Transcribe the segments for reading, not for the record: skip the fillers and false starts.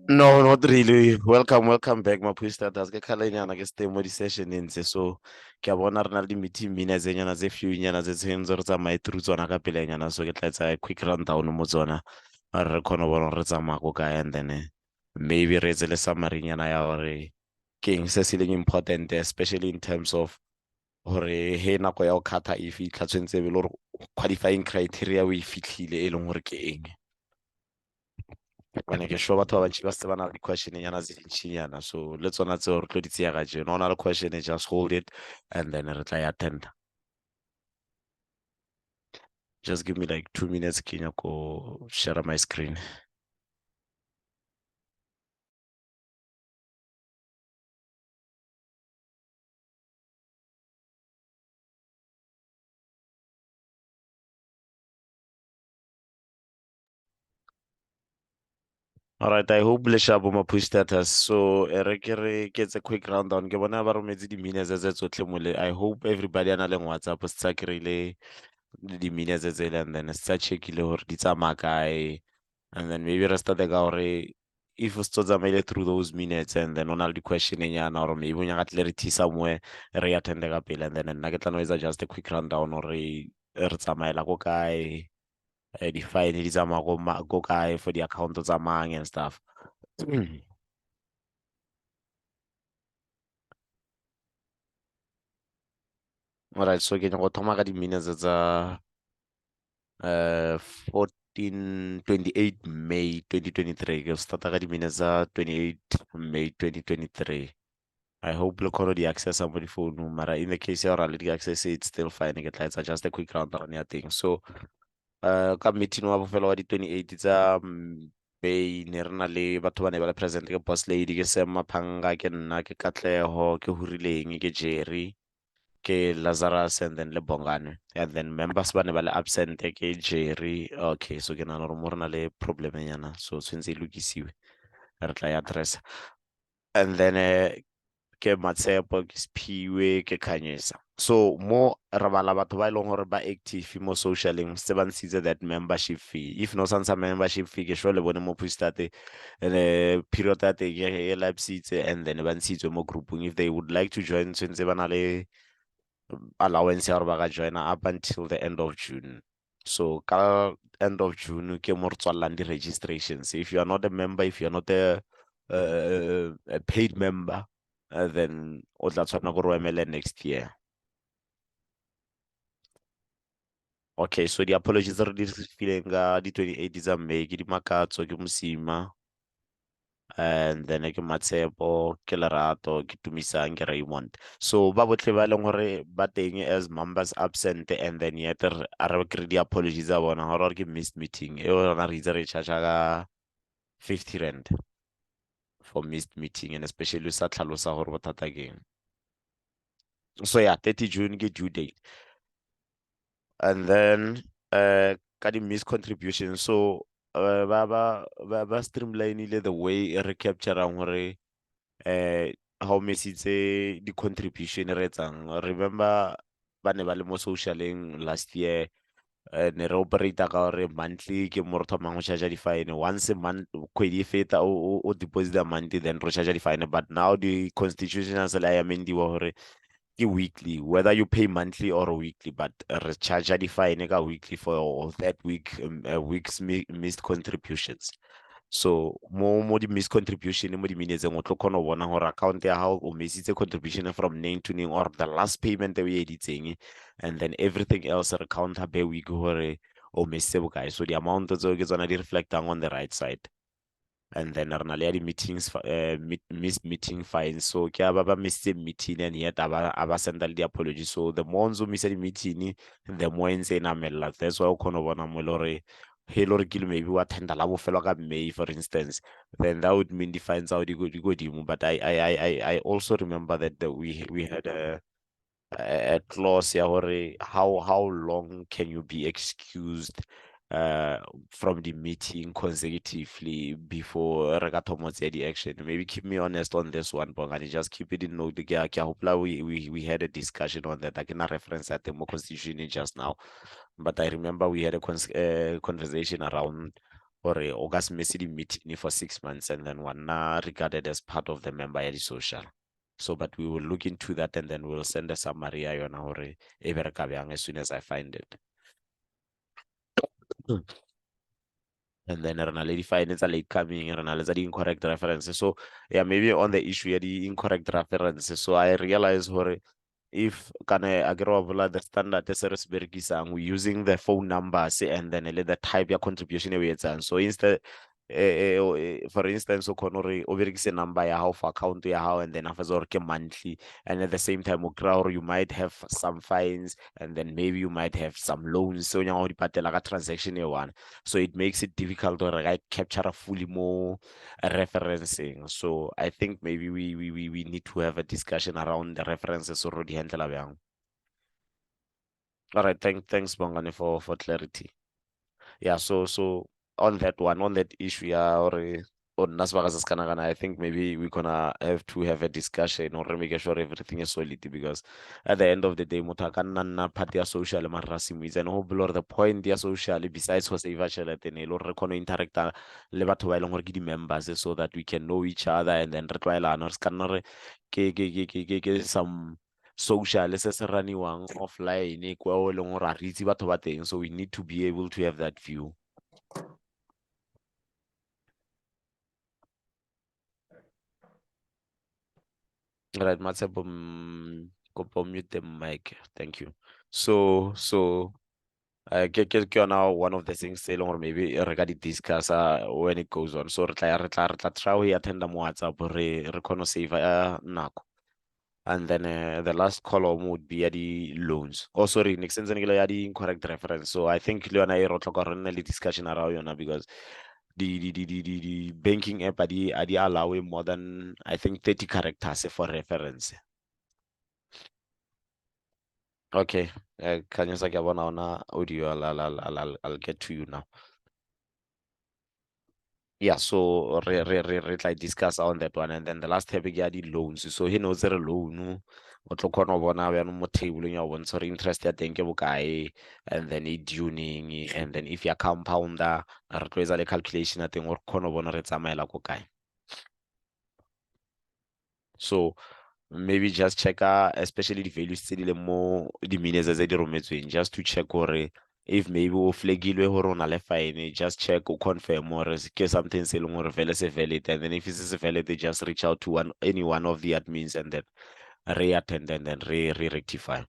No, not really. Welcome back, Mapusters. Ke khala nyana ke stay mo di-session ntse so ke a bona re na le di-meeting minutes nyana tse few nyana tse tshentse re tsamaye through tsona ka pele nyana so ke tla etsa quick rundown mo tsona re kgone go bona re tsamaya ko kae and then maybe re etse le summary nyana ya gore ke eng se se leng important especially in terms of gore he nako ya go kgatha e fitlha tshwentse e be le gore qualifying criteria o e fitlhile e leng gore ke eng. Ane ke sure batho ba bantši ba se ba na le di-question nyana tse dintšhinyana so le tsona tseo re tlo di tseya ga jeno o na le question just hold it and then re tla e attenda. Just give me like 2 minutes ke nyako share my screen. All right, I hope le sharp ma push status. So ke etse quick rundown. Ke bona ba rometse di-minutes tse tsotlhe mole. I hope everybody a na leng WhatsApp se tsa kry-ile di-minutes tsele and then se tsa check-ile gore di tsamaya kae and then maybe re start ka gore if o se tsamaile through those minutes and then o na le di-question nyana or maybe o nyaka clarity somewhere re attende ka pele and then nna ke tla no etsa just a quick rundown or re tsamaela ko kae di-fine di tsamaya ko kae for di-account tsa mang and stuff. Alright, so ke nyaka go thoma ka di-minutes tsa 28 May 2023 ke starta ka di-minutes tsa 28 May 2023. I hope le kgone di-accessa mo di-founung mara in the case ya gore le di-access it's still fine ke tla etsa just a quick rundown ya teng so ka meeting wa bofelo wa di-28 tsa May ne re na le batho ba ne ba le present ke boss lady ke Sam Maphanga ke nna ke Katlego ke Hurileng ke Jerry ke Lazarus and then le Bongane and then members ba ne ba le absent ke Jerry okay so ke nagana gore mo re na le problem nyana so tshwanetse e lokisiwe re tla e addressa and then ke Matshepo ke Siphiwe ke Khanyisa so mo re bala batho ba e leng gore ba active mo socialeng se ba ntshitse that membership fee if no santsha membership fee ke sure le bone mo pustate period ya teng e lapsitse and then ba ntshitswe mo groupung if they would like to join tshwentse ba na le allowance ya gore ba ka joina up until the end of June. So ka end of June ke mo re tswallang di-registrations. If you are not a member, if you are not a paid member, then o tla tshwanela gore o emele next year. Okay, so di-apologies re di fileng ka di-28 tsa May ke di Makatso ke Mosima and then ke Matshepo ke Lerato ke Tumisang ke Raymond so ba botlhe ba leng gore ba teng as members absent and then yet a re kry di-apologies tsa bona gore ke missed meeting e rona re itse re charge ka 50 rand for missed meeting and especially sa tlhalosa gore bothata ke eng so yeah 30 June ke due date and then ka di-missed contribution so ba streamlinile the way re capturang gore how mesitse di-contribution re etsang remember ba ne ba le mo socialeng last year ne re operata ka gore monthly ke mo re thomang go charge di-fine once a month kgwedi e feta o deposit a month then re charge di-fine but now the constitution a se le a amendiwa gore ke weekly whether you pay monthly or weekly but re charge di-fine ka weekly for that week week's missed contributions so mo di-miss contribution mo di-minutes o tlo kgona go bona gore account ya gago o missitse contribution from name to name or the last payment o e editseng and then everything else re counter per week gore o missitse bokae so di-amount tseo ke tsona di reflectang on the right side and then re na le ya di-meetings missed meeting fines so ke ba missitse meeting and yet a ba senda le di-apology so the more ntse o missa di-meeting the more e ntse e namelela that's why o kgona go bona mo e le gore he le gore kile maybe wa tenda la bofelo ka May for instance then that would mean di-fines out di godimo but I also remember that we had a clause ya gore how long can you be excused uh from the meeting consecutively before re ka thoma tseya di-action maybe keep me honest on this one bongani just keep it in note ke a hopola we had a discussion on that I cannot reference that in more constitution just now but I remember we had a conversation around or o ka se messe di-meeting for 6 months and then one regarded as part of the member ya social. So, but we will look into that and then we'll send a summary ya yona hore e bereka bjang as soon as I find it. And then re na le di-fine tsa late coming, re na le tsa di-incorrect references. So yeah, maybe on the issue ya di-incorrect references, so I realize hore if kana akere wa the standard se re se berekisang, we using the phone numbers and then le the type ya contribution e o etsang. So instead for instance o khona hore o berekise number ya hao for account ya hao and then after hore ke monthly, and at the same time o kry hore you might have some fines and then maybe you might have some loans so nyaka go di patela ka transaction e one, so it makes it difficult to I capture fully more referencing. So I think maybe we need to have a discussion around the references already handle bjang. All right, thanks Bongani for clarity. Yeah, so on that one, on that issue, yeah, or on I think maybe we're gonna have to have a discussion or make sure everything is solid, because at the end of the day, mutakanana party social marasimis and whole the point dia social besides was save tšhelete ne lo re kgone ho interacta le batho ba e leng gore ke di-members so that we can know each other and then re tlwaelana re ska nna re ke some social se se raniwang offline kwa o leng gore a re itse batho ba teng, so we need to be able to have that view. Right, Matsepo, kopa o mute the mic. Thank you. So ke yona one of the things tse e leng gore maybe re ka di discuss when it goes on. So re tla try ho attend mo WhatsApp re kgone ho save nako. And then the last column would be the loans. Oh, sorry, next sense the incorrect reference. So I think le yona e re tlo ka re nne le discussion around yona, because the banking app are di allowing more than I think 30 characters for reference. Okay, Kanyasa ke bona ona audio. I'll get to you now. Yeah, so re tla discuss on that one, and then the last topic ya di loans. So he knows a loan o tlo kgona go bona bjang mo table ya bontsha gore interest ya teng ke bokae, and then e tuning, and then if ya compounder re tlo etsa le calculation ya teng gore kgona go bona re tsamaela ko kae. So maybe just check especially the values tse di leng mo di-minutes tse di rometsweng, just to check gore if maybe o flagilwe gore o na le fine, just check o confirm or ke something se leng gore vele se valid, and then if it's valid, they just reach out to any one of the admins and then re-attend and then re-rectify.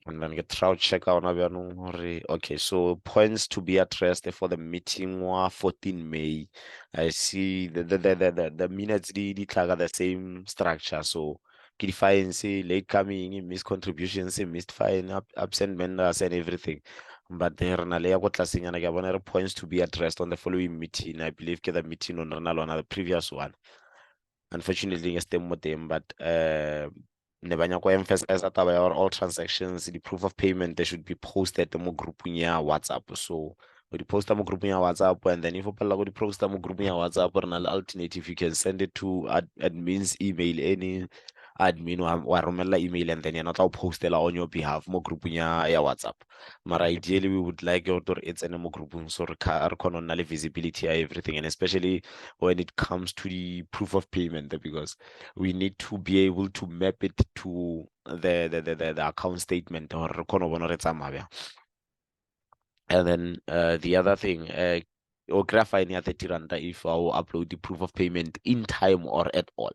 And then get try check out okay, so points to be addressed for the meeting 14 May. I see the minutes the tag the same structure. So ke di-fine say late coming, missed contributions, missed fine, absent members and everything. But there na le ya go tlasenyana ke bona points to be addressed on the following meeting. I believe ke the meeting on the previous one. Unfortunately, yes, them, but ne ba nyako emphasize taba ya all transactions, the proof of payment, they should be posted mo grouping ya WhatsApp. So we post mo grouping ya WhatsApp, and then if you go post mo grouping ya WhatsApp, or an alternative, you can send it to admin's email, any admin wa romela email, and then you're not postela on your behalf mo grouping ya WhatsApp. Mara ideally we would like your it's an mo grouping so re kgona nna le visibility ya everything, and especially when it comes to the proof of payment, because we need to be able to map it to the account statement or re kgone go bona re tsamaya bjang. And then the other thing, o kry-a fine ya 30 ranta if I will upload the proof of payment in time or at all.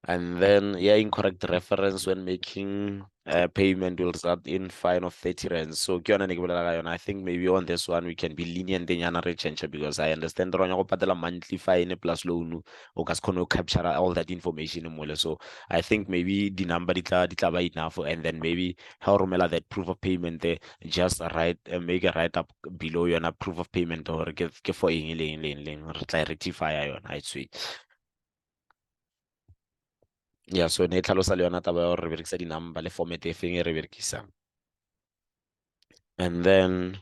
And then, yeah, incorrect reference when making payment will result in fine of 30 rands. So, I think maybe on this one we can be lenient in yana change, because I understand the monthly fine plus loan or capture all that information. So, I think maybe the number ditla enough, and then maybe how romela that proof of payment there, just write make a write up below your proof of payment or get for rectify yon. I sweet. Yeah, so ne tlhalosa le yona taba ya gore re berekisa di-number le format e feng e re berekisang. And then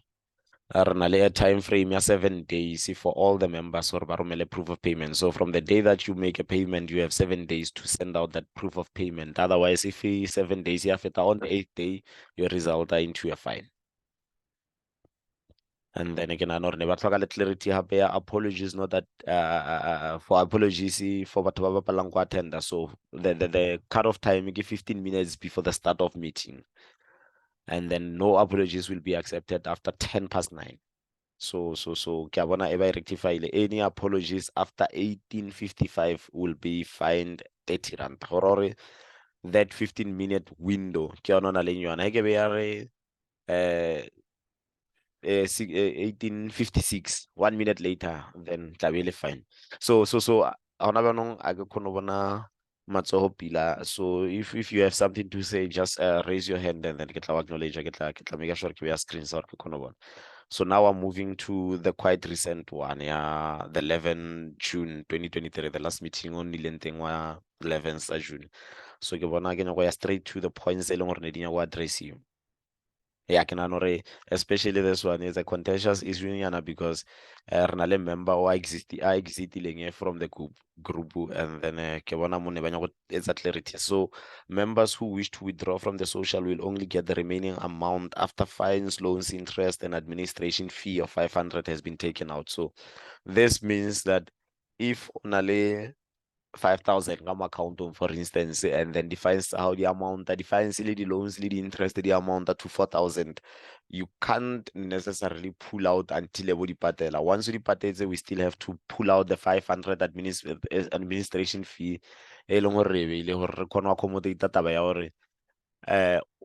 re na le a time frame ya 7 days for all the members gore ba romele proof of payment. So from the day that you make a payment, you have 7 days to send out that proof of payment. Otherwise, if 7 days ya feta, on the 8th day, your result into a fine. And then again, I know ne batla ka le clarity hape ya apologies, not that for apologies for batho ba bapalang go attenda. So the cut-off time ke 15 minutes before the start of meeting. And then no apologies will be accepted after 10 past 9. So ke a bona e ba e rectifile. Any apologies after 18:55 will be fined 30 rand. Gore that 15-minute window ke yona na le yona. E ke be ya re 18:56, 1 minute later, then tla fine. So hona banong a ke kgone bona matsogo pila. So if you have something to say, just raise your hand and then ke tla acknowledge, ke tla make sure ke be a screenshot ke kgone bona. So now I'm moving to the quite recent one, yeah, the 11 June 2023, the last meeting on nilenteng wa 11 sa June. So ke bona ke nyako ya straight to the points e leng gore ne di nyako address you. Yeah, can I especially this one is a contentious issue yana because Renale member or exiting from the group and then ke bona mo ne ba nyaka etsa clarity. So members who wish to withdraw from the social will only get the remaining amount after fines, loans, interest, and administration fee of 500 has been taken out. So this means that if onale 5,000 ngam account for instance, and then defines how the amount that defines the loans, the interest, the amount to 4,000, you can't necessarily pull out until everybody patela. Once you patela, we still have to pull out the 500 administration fee. Accommodate taba ya hore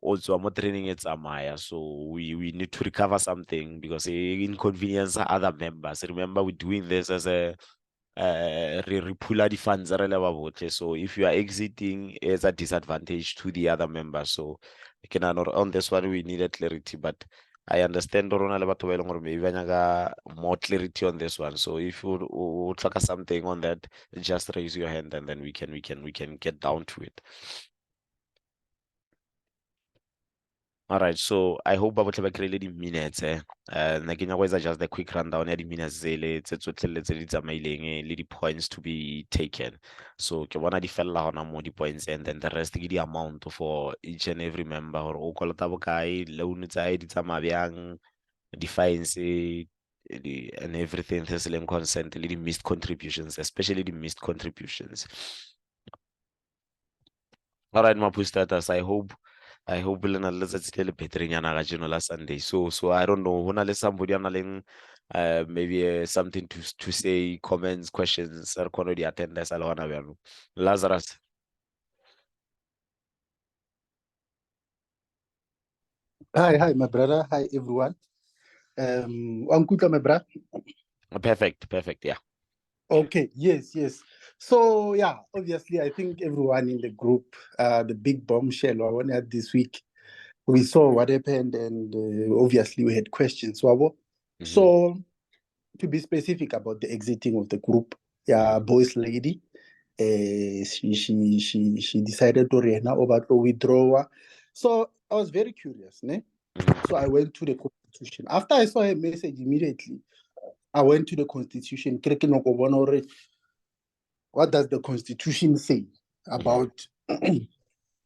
also I'm training it's Amaya, so we need to recover something because it inconvenience other members. Remember, we're doing this as a re pula di funds re le ba botlhe. So if you are exiting, it's a disadvantage to the other members. So on this one we needed clarity, but I understand rona le batho ba e leng gore maybe ba nyaka more clarity on this one. So if you would tlhoka something on that, just raise your hand and then we can get down to it. All right, so I hope ba botlhe ba kry-ile di-minutes nna ke nyaka just the quick rundown ya di-minutes tsele tse tsotlhe tse di tsamaileng le di-points to be taken. So ke bona di fella gona mo di-points and then the rest ke di-amount for each and every member gore o kolota bokae, loan tsae di tsamaya bjang, di-fines and everything se se leng consent le di-missed contributions, especially the missed contributions. All right, Mapu status, I hope le na le letsatsi le le beterenyana ga jeno la Sunday. So I don't know, hona le somebody analeng maybe something to say, comments, questions, re kgone di attendance a le gona bjalo. Lazarus. Hi, my brother. Hi, everyone. Wankutla, my brother. Perfect, yeah. Okay, yes. So, yeah, obviously, I think everyone in the group, the big bombshell I want to have this week, we saw what happened and obviously we had questions. So, to be specific about the exiting of the group, boys lady, she decided to withdraw. So, I was very curious, ne? So I went to the Constitution. After I saw her message immediately, I went to the Constitution. What does the Constitution say about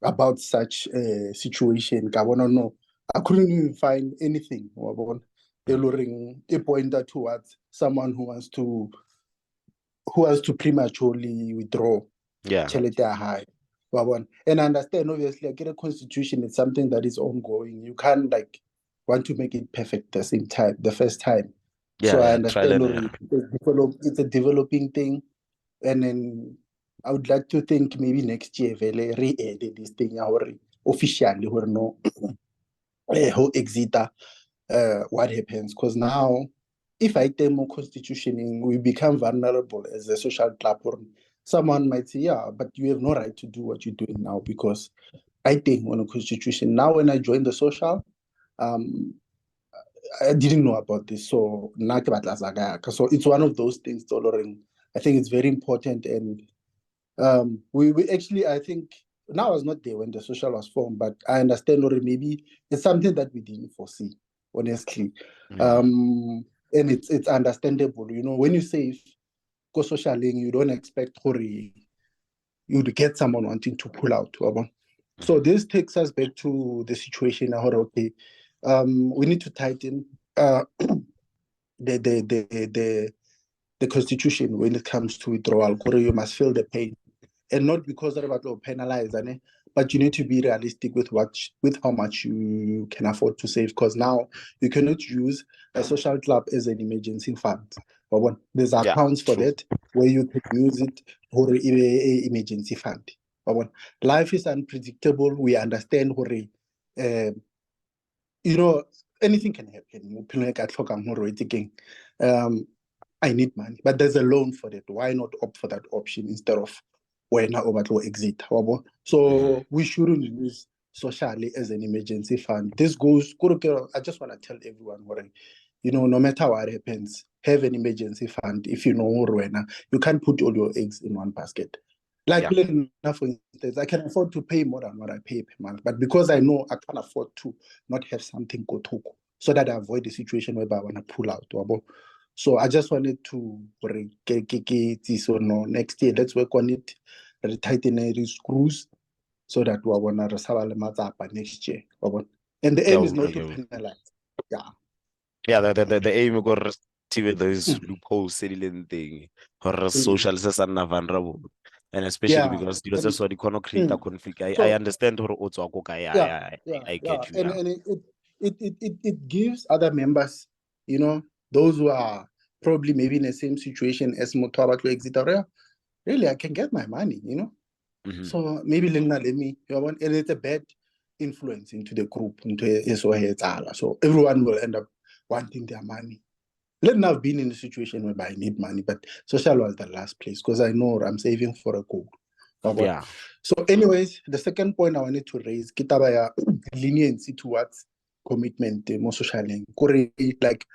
about such a situation? I couldn't even find anything about a pointer towards someone who wants to prematurely withdraw. Yeah. High. And I understand, obviously, I get a constitution, it's something that is ongoing. You can't want to make it perfect the same time, the first time. Yeah, so I understand it's a developing thing. And then I would like to think maybe next year vele re-edit this thing officially or no who exita what happens. Because now if I take more constitution, we become vulnerable as a social club. Or someone might say, yeah, but you have no right to do what you're doing now because I think on a constitution. Now, when I joined the social, I didn't know about this. So it's one of those things, I think it's very important. And we actually, I think, now I was not there when the social was formed, but I understand or maybe it's something that we didn't foresee, honestly. And it's understandable, when you say go socialing, you don't expect you to get someone wanting to pull out. So this takes us back to the situation now. Okay, we need to tighten the constitution when it comes to withdrawal. You must feel the pain, and not because they're about to penalize, but you need to be realistic with how much you can afford to save. Because now you cannot use a social club as an emergency fund. But there's accounts for that where you can use it for an emergency fund. But life is unpredictable. We understand anything can happen. I need money, but there's a loan for that. Why not opt for that option instead of when I overflow exit? So we shouldn't use socially as an emergency fund. This goes, I just want to tell everyone, no matter what happens, have an emergency fund. If you know, you can't put all your eggs in one basket. For instance, I can afford to pay more than what I pay per month, but because I know I can't afford to not have something go to, so that I avoid the situation whereby I want to pull out. So I just wanted to so next year, let's work on it, tighten the screws so that we want to resolve next year. And the aim is not to penalize. The aim is to those loopholes thing or social is vulnerable. And especially because that's what the create a conflict. I understand her also. I get you. And it gives other members, those who are probably maybe in the same situation as Mutwaba to exit. Really, I can get my money, So maybe let me, and it's a bad influence into the group, so everyone will end up wanting their money. Let me have been in a situation whereby I need money, but social was the last place because I know I'm saving for a goal. So anyways, the second point I wanted to raise, kitabaya leniency towards commitment, more socially. Like,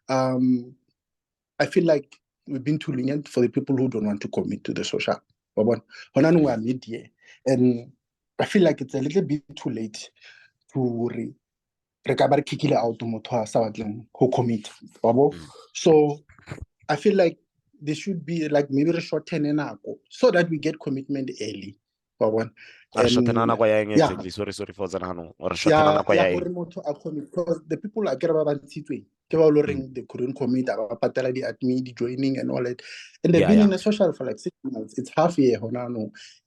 I feel like we've been too lenient for the people who don't want to commit to the social. And I feel like it's a little bit too late to kick out who commit. So I feel like there should be like maybe a short term so that we get commitment early. Sorry for because the people I care about they couldn't commit about the admin, the joining and all that. And they've been in a social for like 6 months. It's half a year.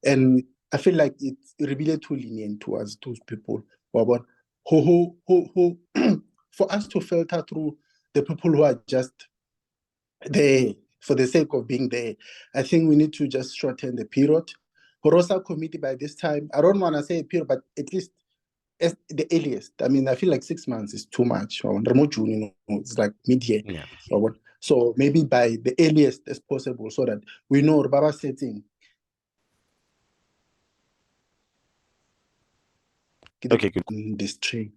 And I feel like it's really too lenient towards those people. Who for us to filter through the people who are just there for the sake of being there, I think we need to just shorten the period. Horosa committee by this time, I don't want to say a period, but at least as the earliest. I mean, I feel like 6 months is too much. It's like mid-year. So maybe by the earliest as possible so that we know Baba setting. Okay, good. This tree.